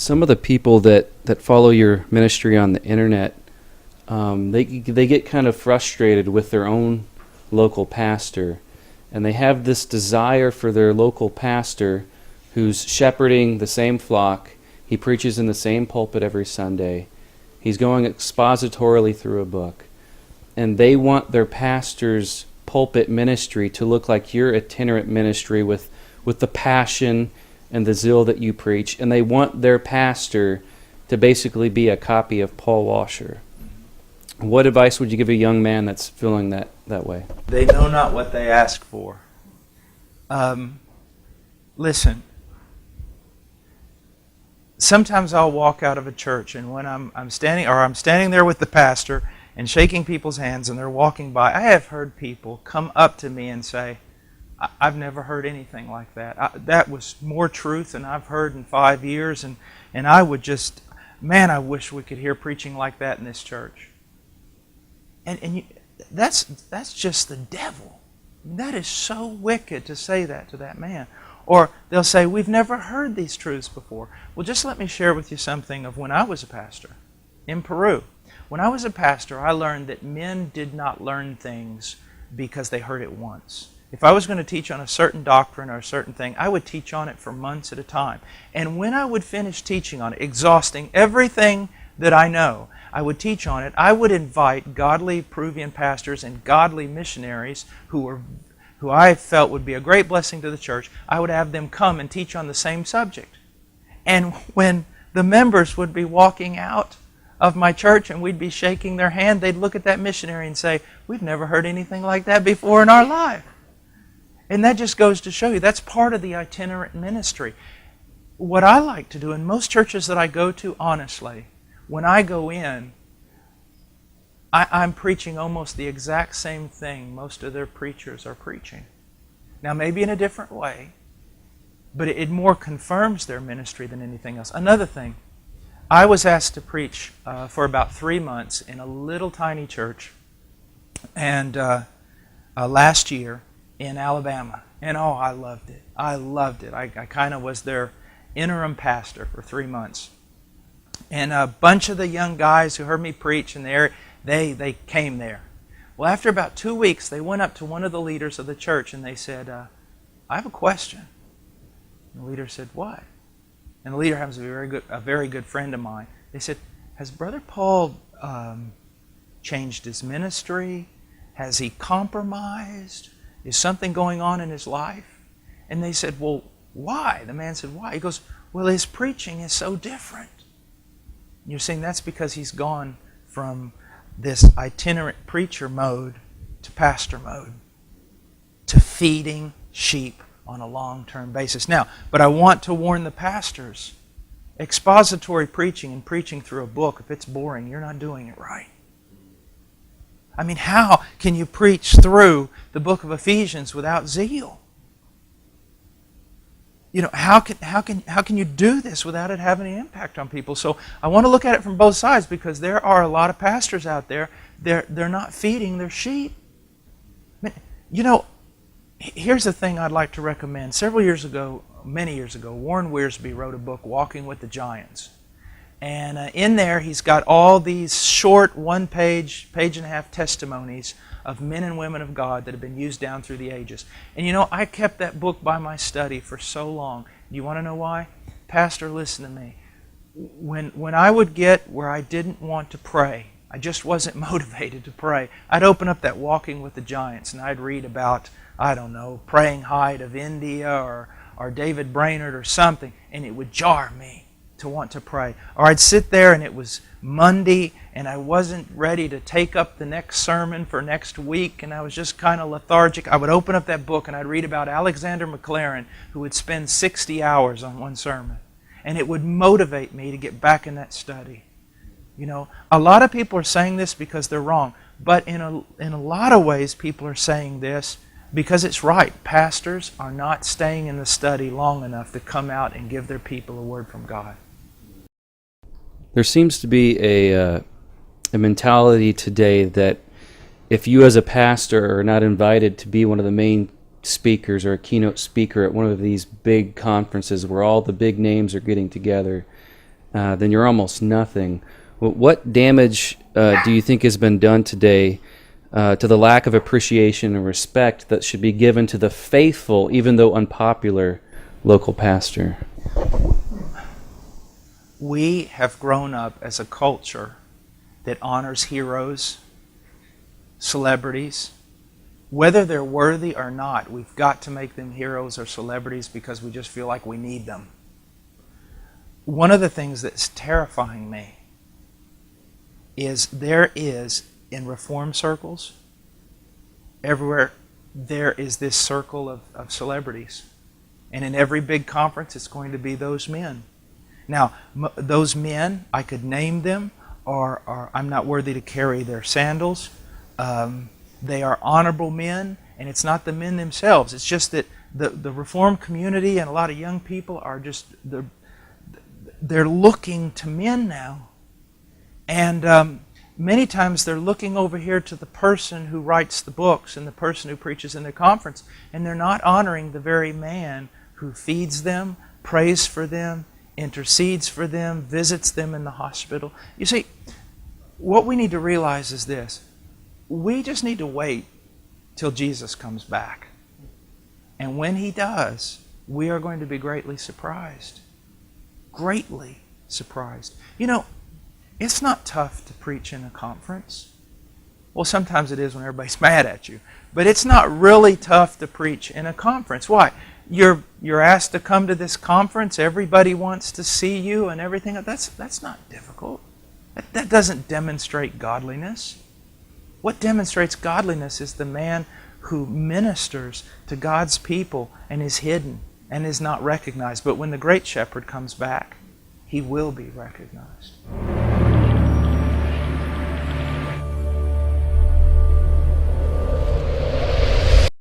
some of the people that follow your ministry on the internet, they get kind of frustrated with their own local pastor, and they have this desire for their local pastor who's shepherding the same flock. He preaches in the same pulpit every Sunday. He's going expositorily through a book. And they want their pastor's pulpit ministry to look like your itinerant ministry with the passion and the zeal that you preach. And they want their pastor to basically be a copy of Paul Washer. What advice would you give a young man that's feeling that way? They know not what they ask for. Listen. Sometimes I'll walk out of a church, and when I'm standing there with the pastor and shaking people's hands, and they're walking by, I have heard people come up to me and say, "I've never heard anything like that. That was more truth than I've heard in 5 years, and I would just, man, I wish we could hear preaching like that in this church." That's just the devil. That is so wicked to say that to that man. Or they'll say, "We've never heard these truths before." Well, just let me share with you something of when I was a pastor in Peru. When I was a pastor, I learned that men did not learn things because they heard it once. If I was going to teach on a certain doctrine or a certain thing, I would teach on it for months at a time. And when I would finish teaching on it, exhausting everything that I know, I would teach on it. I would invite godly Peruvian pastors and godly missionaries who I felt would be a great blessing to the church. I would have them come and teach on the same subject. And when the members would be walking out of my church and we'd be shaking their hand, they'd look at that missionary and say, "We've never heard anything like that before in our life." And that just goes to show you, that's part of the itinerant ministry. What I like to do in most churches that I go to, honestly, when I go in, I'm preaching almost the exact same thing most of their preachers are preaching. Now, maybe in a different way, but it more confirms their ministry than anything else. Another thing, I was asked to preach for about 3 months in a little tiny church, and last year in Alabama. And oh, I loved it. I loved it. I kind of was their interim pastor for 3 months. And a bunch of the young guys who heard me preach in the area, they came there. Well, after about 2 weeks, they went up to one of the leaders of the church and they said, "I have a question." And the leader said, "What?" And the leader happens to be a very good friend of mine. They said, "Has Brother Paul changed his ministry? Has he compromised? Is something going on in his life?" And they said, "Well, why?" The man said, "Why?" He goes, "Well, his preaching is so different." And you're saying that's because he's gone from this itinerant preacher mode to pastor mode, to feeding sheep on a long-term basis. Now, but I want to warn the pastors, expository preaching and preaching through a book, if it's boring, you're not doing it right. I mean, how can you preach through the book of Ephesians without zeal? You know, how can you do this without it having any impact on people? So I want to look at it from both sides, because there are a lot of pastors out there, they're not feeding their sheep. I mean, you know, here's the thing I'd like to recommend. Many years ago, Warren Wiersbe wrote a book, Walking with the Giants. And in there, he's got all these short, one-page, page-and-a-half testimonies of men and women of God that have been used down through the ages. And you know, I kept that book by my study for so long. You want to know why? Pastor, listen to me. When I would get where I didn't want to pray, I just wasn't motivated to pray, I'd open up that Walking with the Giants and I'd read about, I don't know, Praying Hyde of India or David Brainerd or something, and it would jar me to want to pray. Or I'd sit there and it was Monday and I wasn't ready to take up the next sermon for next week and I was just kind of lethargic. I would open up that book and I'd read about Alexander McLaren, who would spend 60 hours on one sermon. And it would motivate me to get back in that study. You know, a lot of people are saying this because they're wrong. But in a lot of ways, people are saying this because it's right. Pastors are not staying in the study long enough to come out and give their people a word from God. There seems to be a mentality today that if you as a pastor are not invited to be one of the main speakers or a keynote speaker at one of these big conferences where all the big names are getting together, then you're almost nothing. What damage do you think has been done today to the lack of appreciation and respect that should be given to the faithful, even though unpopular, local pastor? We have grown up as a culture that honors heroes, celebrities. Whether they're worthy or not, we've got to make them heroes or celebrities because we just feel like we need them. One of the things that's terrifying me is there is, in Reform circles, everywhere, there is this circle of celebrities. And in every big conference, it's going to be those men. Now, those men, I could name them, or I'm not worthy to carry their sandals. They are honorable men, and it's not the men themselves. It's just that the Reformed community and a lot of young people are just, they're looking to men now. And many times they're looking over here to the person who writes the books and the person who preaches in their conference, and they're not honoring the very man who feeds them, prays for them, intercedes for them, visits them in the hospital. You see, what we need to realize is this. We just need to wait till Jesus comes back. And when He does, we are going to be greatly surprised. Greatly surprised. You know, it's not tough to preach in a conference. Well, sometimes it is when everybody's mad at you. But it's not really tough to preach in a conference. Why? You're asked to come to this conference. Everybody wants to see you and everything. That's not difficult. That doesn't demonstrate godliness. What demonstrates godliness is the man who ministers to God's people and is hidden and is not recognized. But when the great shepherd comes back, he will be recognized.